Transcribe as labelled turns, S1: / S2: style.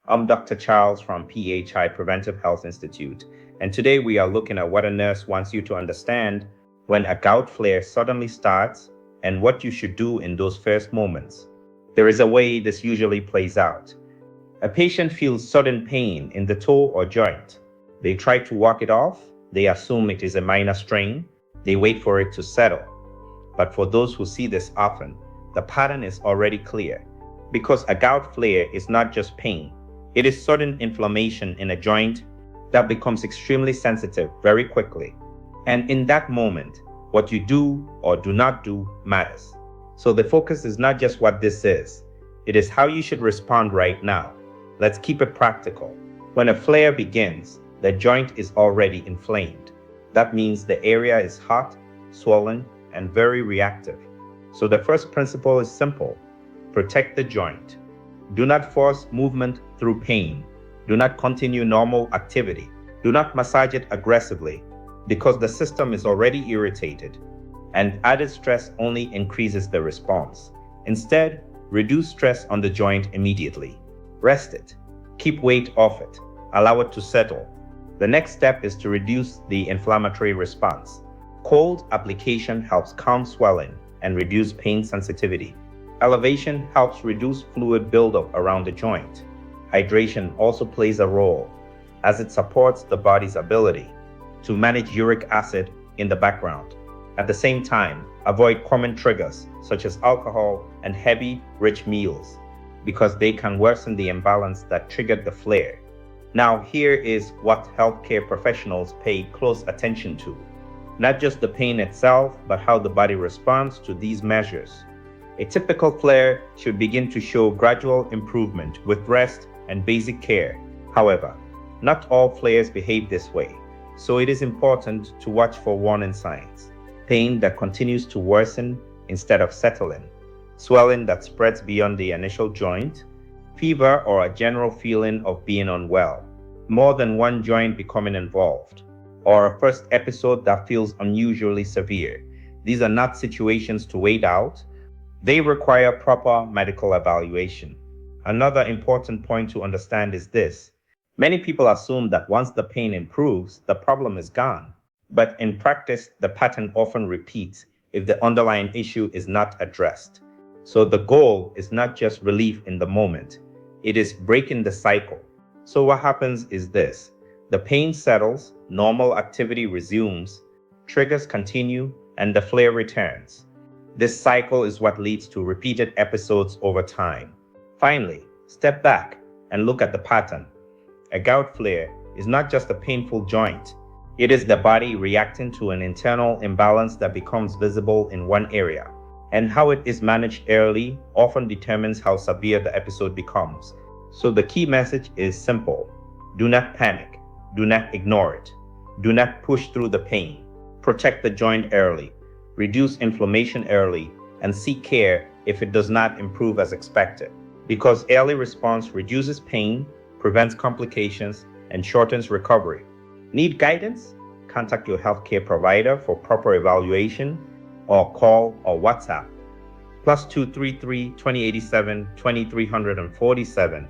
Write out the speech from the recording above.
S1: I'm Dr. Charles from PHI Preventive Health Institute, and today we are looking at what a nurse wants you to understand when a gout flare suddenly starts and what you should do in those first moments. There is a way this usually plays out. A patient feels sudden pain in the toe or joint. They try to walk it off. They assume it is a minor strain. They wait for it to settle. But for those who see this often, the pattern is already clear. Because a gout flare is not just pain, it is sudden inflammation in a joint that becomes extremely sensitive very quickly. And in that moment, what you do or do not do matters. So the focus is not just what this is, it is how you should respond right now. Let's keep it practical. When a flare begins, the joint is already inflamed. That means the area is hot, swollen, and very reactive. So the first principle is simple. Protect the joint. Do not force movement through pain. Do not continue normal activity. Do not massage it aggressively because the system is already irritated, and added stress only increases the response. Instead, reduce stress on the joint immediately. Rest it. Keep weight off it. Allow it to settle. The next step is to reduce the inflammatory response. Cold application helps calm swelling and reduce pain sensitivity. Elevation helps reduce fluid buildup around the joint. Hydration also plays a role, as it supports the body's ability to manage uric acid in the background. At the same time, avoid common triggers such as alcohol and heavy, rich meals, because they can worsen the imbalance that triggered the flare. Now, here is what healthcare professionals pay close attention to. Not just the pain itself, but how the body responds to these measures. A typical flare should begin to show gradual improvement with rest and basic care. However, not all flares behave this way, so it is important to watch for warning signs. Pain that continues to worsen instead of settling, swelling that spreads beyond the initial joint, fever or a general feeling of being unwell, more than one joint becoming involved, or a first episode that feels unusually severe. These are not situations to wait out. They require proper medical evaluation. Another important point to understand is this. Many people assume that once the pain improves, the problem is gone. But in practice, the pattern often repeats if the underlying issue is not addressed. So the goal is not just relief in the moment, it is breaking the cycle. So what happens is this. The pain settles, normal activity resumes, triggers continue, and the flare returns. This cycle is what leads to repeated episodes over time. Finally, step back and look at the pattern. A gout flare is not just a painful joint. It is the body reacting to an internal imbalance that becomes visible in one area. And how it is managed early often determines how severe the episode becomes. So the key message is simple. Do not panic. Do not ignore it. Do not push through the pain. Protect the joint early. Reduce inflammation early, and seek care if it does not improve as expected. Because early response reduces pain, prevents complications, and shortens recovery. Need guidance? Contact your healthcare provider for proper evaluation, or call or WhatsApp +233 2087 2347